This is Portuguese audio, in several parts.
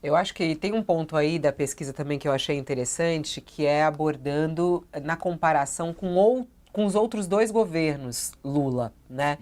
Eu acho que tem um ponto aí da pesquisa também que eu achei interessante, que é abordando na comparação com os outros dois governos Lula, né?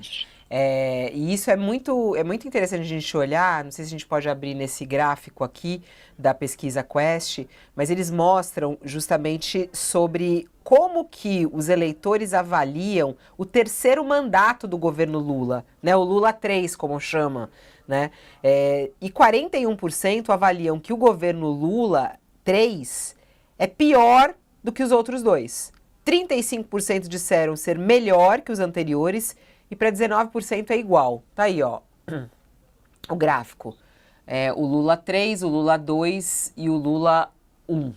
E isso é muito interessante a gente olhar, não sei se a gente pode abrir nesse gráfico aqui da pesquisa Quest, mas eles mostram justamente sobre como que os eleitores avaliam o terceiro mandato do governo Lula, né? O Lula 3, como chama, né? E 41% avaliam que o governo Lula 3 é pior do que os outros dois. 35% disseram ser melhor que os anteriores e para 19% é igual. Tá aí, ó, o gráfico. O Lula 3, o Lula 2 e o Lula 1.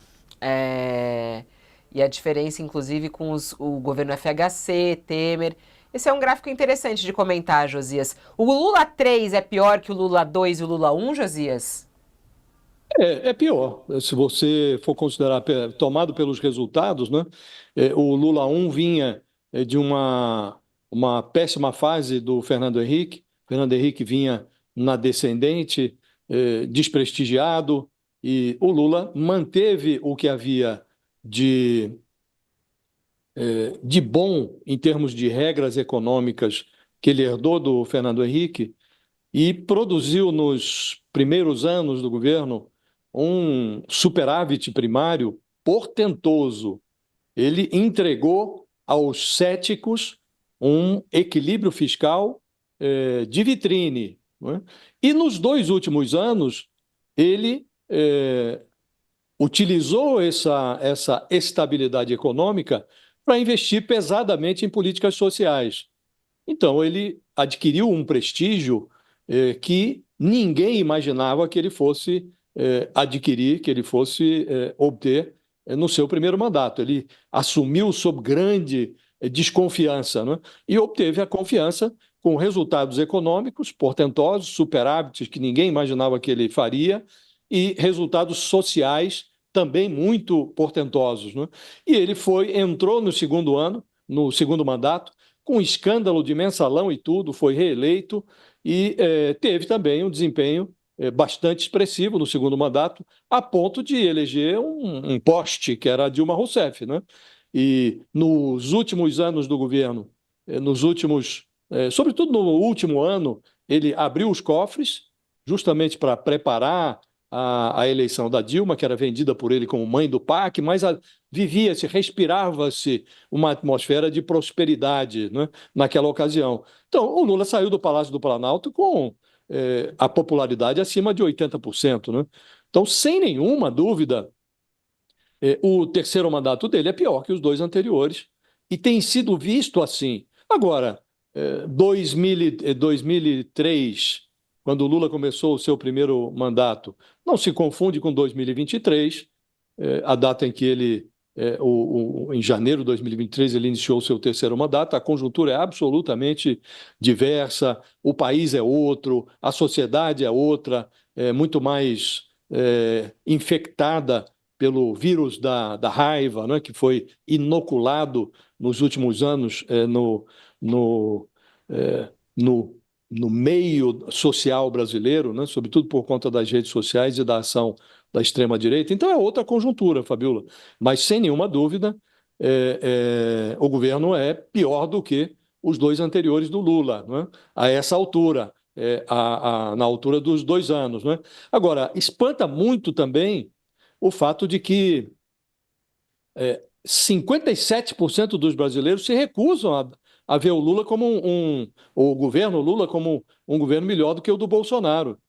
E a diferença, inclusive, com o governo FHC, Temer. Esse é um gráfico interessante de comentar, Josias. O Lula 3 é pior que o Lula 2 e o Lula 1, Josias? É pior, se você for considerar tomado pelos resultados, né? O Lula 1 vinha de uma péssima fase do Fernando Henrique. Fernando Henrique vinha na descendente, desprestigiado, e o Lula manteve o que havia de, de bom em termos de regras econômicas que ele herdou do Fernando Henrique e produziu nos primeiros anos do governo um superávit primário portentoso. Ele entregou aos céticos um equilíbrio fiscal de vitrine, não é? E nos 2 últimos anos, ele utilizou essa estabilidade econômica para investir pesadamente em políticas sociais. Então, ele adquiriu um prestígio que ninguém imaginava que ele fosse adquirir, que ele fosse obter no seu primeiro mandato. Ele assumiu sob grande desconfiança, né? E obteve a confiança com resultados econômicos portentosos, superávites que ninguém imaginava que ele faria, e resultados sociais também muito portentosos, né? E ele entrou no segundo ano, no segundo mandato, com escândalo de mensalão e tudo, foi reeleito e teve também um desempenho bastante expressivo no segundo mandato, a ponto de eleger um poste, que era a Dilma Rousseff, né? E nos últimos anos do governo, sobretudo no último ano, ele abriu os cofres justamente para preparar a eleição da Dilma, que era vendida por ele como mãe do PAC, mas vivia-se, respirava-se uma atmosfera de prosperidade, né, naquela ocasião. Então, o Lula saiu do Palácio do Planalto com a popularidade acima de 80%. Né? Então, sem nenhuma dúvida, o terceiro mandato dele é pior que os dois anteriores e tem sido visto assim. Agora, 2003, quando o Lula começou o seu primeiro mandato, não se confunde com 2023, a data em que ele, em janeiro de 2023, ele iniciou o seu terceiro mandato. A conjuntura é absolutamente diversa, o país é outro, a sociedade é outra, muito mais infectada pelo vírus da raiva, né, que foi inoculado nos últimos anos no, eh, no, no meio social brasileiro, né, sobretudo por conta das redes sociais e da ação da extrema-direita. Então é outra conjuntura, Fabiola. Mas, sem nenhuma dúvida, o governo é pior do que os dois anteriores do Lula, né, a essa altura, na altura dos 2 anos. Né? Agora, espanta muito também o fato de que 57% dos brasileiros se recusam a ver o Lula como o governo Lula como um governo melhor do que o do Bolsonaro.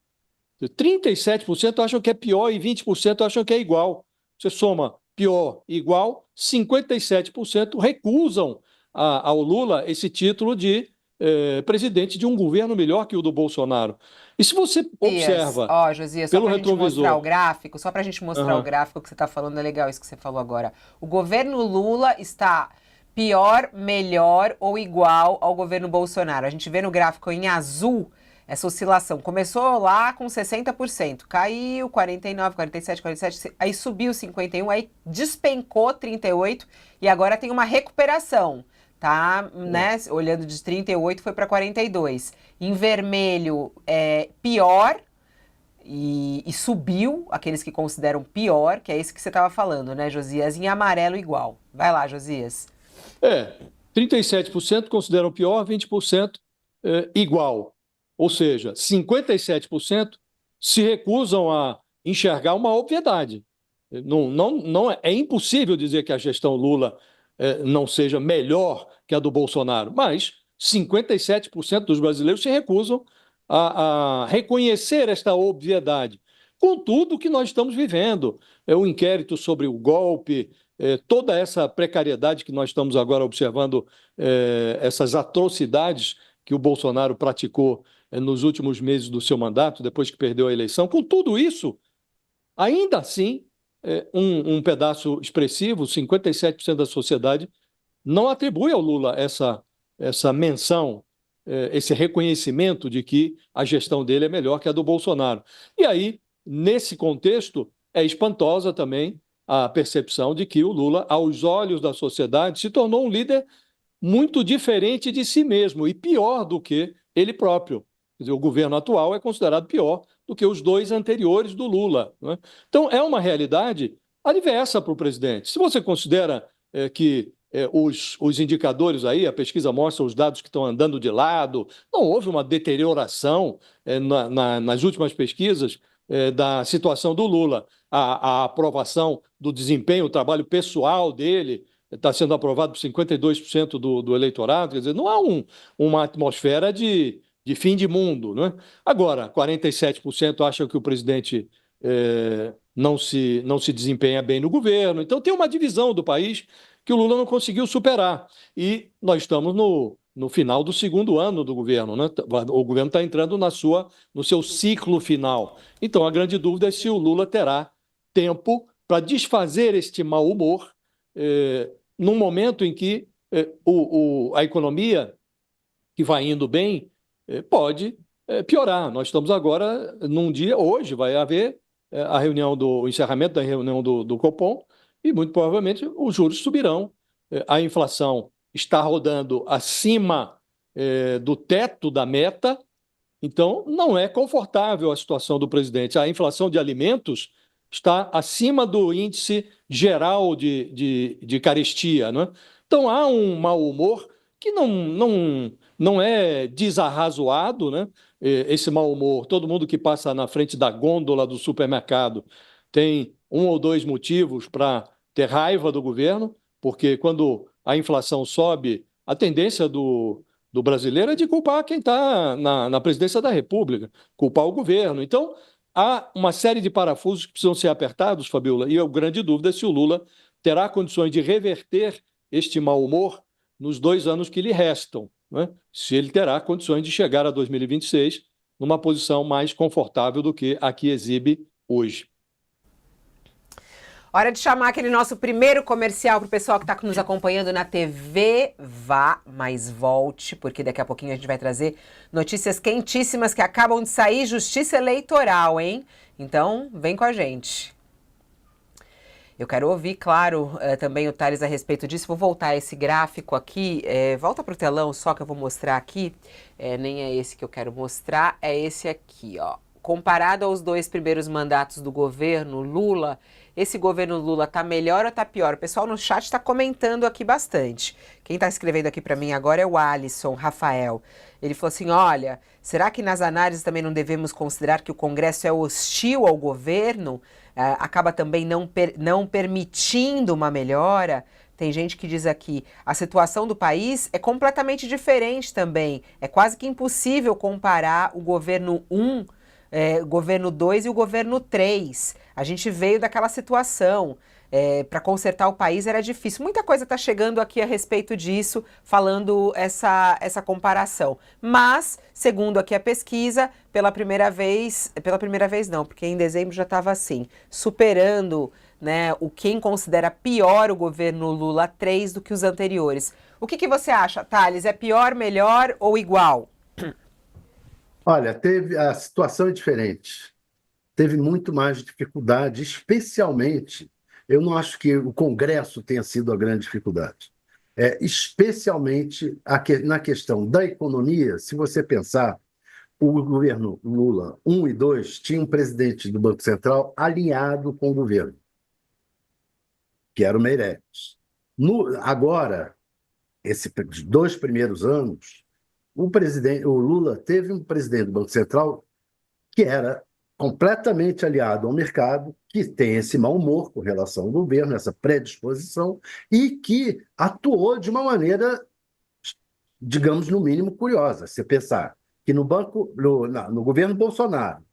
37% acham que é pior e 20% acham que é igual. Você soma pior e igual, 57% recusam ao Lula esse título de presidente de um governo melhor que o do Bolsonaro. E se você observa Josias, só pelo pra gente mostrar o retrovisor. gráfico, só pra gente mostrar o Aham. gráfico que você tá falando, é legal isso que você falou agora. O governo Lula está pior, melhor ou igual ao governo Bolsonaro. A gente vê no gráfico em azul essa oscilação. Começou lá com 60%, caiu 49, 47, 47, aí subiu 51, aí despencou 38 e agora tem uma recuperação. Tá, né? Olhando de 38 foi para 42. Em vermelho é pior e e subiu aqueles que consideram pior, que é isso que você estava falando, né, Josias? Em amarelo igual. Vai lá, Josias. 37% consideram pior, 20% igual. Ou seja, 57% se recusam a enxergar uma obviedade. É impossível dizer que a gestão Lula não seja melhor que a do Bolsonaro, mas 57% dos brasileiros se recusam a reconhecer esta obviedade. Com tudo que nós estamos vivendo, o inquérito sobre o golpe, toda essa precariedade que nós estamos agora observando, essas atrocidades que o Bolsonaro praticou nos últimos meses do seu mandato, depois que perdeu a eleição, com tudo isso, ainda assim, um pedaço expressivo, 57% da sociedade, não atribui ao Lula essa menção, esse reconhecimento de que a gestão dele é melhor que a do Bolsonaro. E aí, nesse contexto, é espantosa também a percepção de que o Lula, aos olhos da sociedade, se tornou um líder muito diferente de si mesmo e pior do que ele próprio. Quer dizer, o governo atual é considerado pior do que os dois anteriores do Lula, né? Então, é uma realidade adversa para o presidente. Se você considera que os indicadores aí, a pesquisa mostra os dados que estão andando de lado, não houve uma deterioração nas últimas pesquisas da situação do Lula. A aprovação do desempenho, o trabalho pessoal dele está sendo aprovado por 52% do eleitorado, quer dizer, não há uma atmosfera de fim de mundo, né? Agora, 47% acham que o presidente não se desempenha bem no governo. Então, tem uma divisão do país que o Lula não conseguiu superar. E nós estamos no final do segundo ano do governo, né? O governo está entrando no seu ciclo final. Então, a grande dúvida é se o Lula terá tempo para desfazer este mau humor num momento em que a economia, que vai indo bem, pode piorar. Nós estamos agora num dia, hoje vai haver o encerramento da reunião do Copom, e muito provavelmente os juros subirão. A inflação está rodando acima do teto da meta, então não é confortável a situação do presidente. A inflação de alimentos está acima do índice geral de carestia, né? Então há um mau humor que não é desarrazoado, né? Esse mau humor, todo mundo que passa na frente da gôndola do supermercado tem um ou dois motivos para ter raiva do governo, porque quando a inflação sobe, a tendência do brasileiro é de culpar quem está na presidência da República, culpar o governo. Então, há uma série de parafusos que precisam ser apertados, Fabiola, e a grande dúvida é se o Lula terá condições de reverter este mau humor nos 2 anos que lhe restam, né? Se ele terá condições de chegar a 2026 numa posição mais confortável do que a que exibe hoje. Hora de chamar aquele nosso primeiro comercial para o pessoal que está nos acompanhando na TV. Vá, mas volte, porque daqui a pouquinho a gente vai trazer notícias quentíssimas que acabam de sair, justiça eleitoral, hein? Então, vem com a gente. Eu quero ouvir, claro, também o Thales a respeito disso. Vou voltar a esse gráfico aqui. Volta para o telão só que eu vou mostrar aqui. Nem é esse que eu quero mostrar, é esse aqui, ó. Comparado aos 2 primeiros mandatos do governo Lula, esse governo Lula tá melhor ou tá pior? O pessoal no chat está comentando aqui bastante. Quem está escrevendo aqui para mim agora é o Alisson Rafael. Ele falou assim, olha, será que nas análises também não devemos considerar que o Congresso é hostil ao governo? Acaba também não permitindo uma melhora? Tem gente que diz aqui, a situação do país é completamente diferente também. É quase que impossível comparar o governo 1, governo 2 e o governo 3. A gente veio daquela situação. Para consertar o país era difícil. Muita coisa está chegando aqui a respeito disso, falando essa comparação. Mas, segundo aqui a pesquisa, pela primeira vez não, porque em dezembro já estava assim, superando, né, quem considera pior o governo Lula 3 do que os anteriores. O que você acha, Thales? É pior, melhor ou igual? Olha, a situação é diferente. Teve muito mais dificuldade, especialmente, eu não acho que o Congresso tenha sido a grande dificuldade. Especialmente na questão da economia, se você pensar, o governo Lula 1 e 2 tinha um presidente do Banco Central alinhado com o governo, que era o Meirelles. Agora, esses 2 primeiros anos, o Lula teve um presidente do Banco Central que era completamente aliado ao mercado, que tem esse mau humor com relação ao governo, essa predisposição, e que atuou de uma maneira, digamos, no mínimo curiosa. Você pensar que no governo Bolsonaro,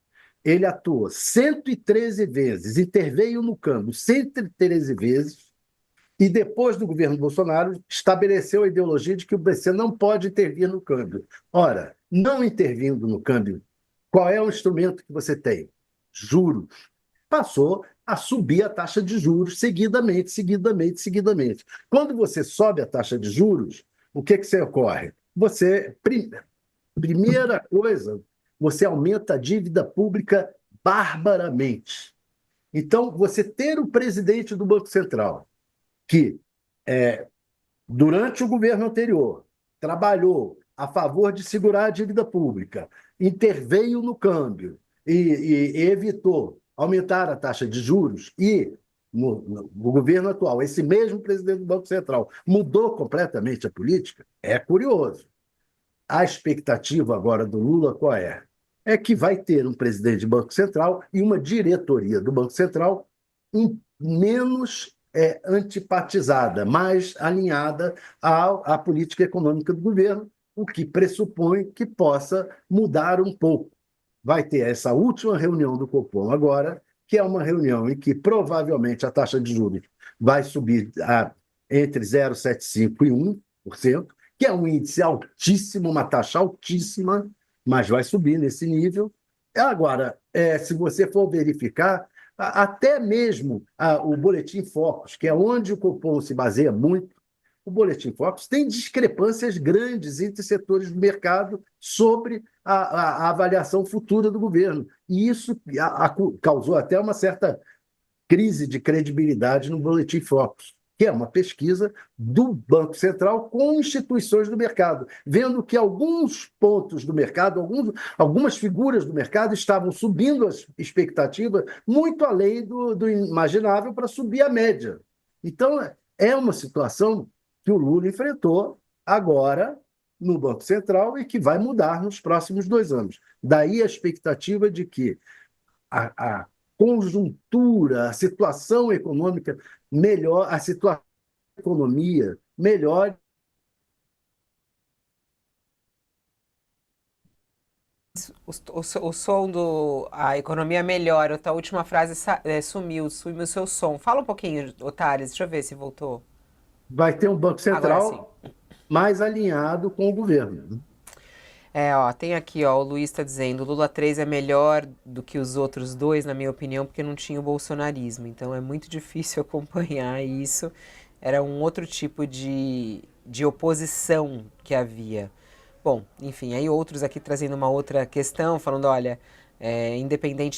ele atua 113 vezes, interveio no câmbio 113 vezes, e depois do governo Bolsonaro estabeleceu a ideologia de que o BC não pode intervir no câmbio. Ora, não intervindo no câmbio, qual é o instrumento que você tem? Juros. Passou a subir a taxa de juros seguidamente, seguidamente, seguidamente. Quando você sobe a taxa de juros, o que você ocorre? Primeira coisa, você aumenta a dívida pública barbaramente. Então, você ter o presidente do Banco Central, que, durante o governo anterior, trabalhou a favor de segurar a dívida pública, interveio no câmbio e evitou aumentar a taxa de juros, e no governo atual, esse mesmo presidente do Banco Central mudou completamente a política, é curioso. A expectativa agora do Lula qual é? É que vai ter um presidente do Banco Central e uma diretoria do Banco Central menos antipatizada, mais alinhada à política econômica do governo, o que pressupõe que possa mudar um pouco. Vai ter essa última reunião do Copom agora, que é uma reunião em que provavelmente a taxa de juros vai subir entre 0,75% e 1%, que é um índice altíssimo, uma taxa altíssima, mas vai subir nesse nível. Agora, se você for verificar, até mesmo o Boletim Focus, que é onde o Copom se baseia muito, o Boletim Focus tem discrepâncias grandes entre setores do mercado sobre a avaliação futura do governo. E isso causou até uma certa crise de credibilidade no Boletim Focus, que é uma pesquisa do Banco Central com instituições do mercado, vendo que alguns pontos do mercado, algumas figuras do mercado estavam subindo as expectativas muito além do imaginável para subir a média. Então, é uma situação que o Lula enfrentou agora no Banco Central e que vai mudar nos próximos 2 anos. Daí a expectativa de que a conjuntura, a situação econômica melhor, a situação da economia melhore. O som a economia melhora, a tua última frase sumiu o seu som. Fala um pouquinho, Thales, deixa eu ver se voltou. Vai ter um Banco Agora sim. Central mais alinhado com o governo. Tem aqui, o Luiz está dizendo, o Lula 3 é melhor do que os outros 2, na minha opinião, porque não tinha o bolsonarismo. Então é muito difícil acompanhar isso. Era um outro tipo de oposição que havia. Bom, enfim, aí outros aqui trazendo uma outra questão, falando, olha, independente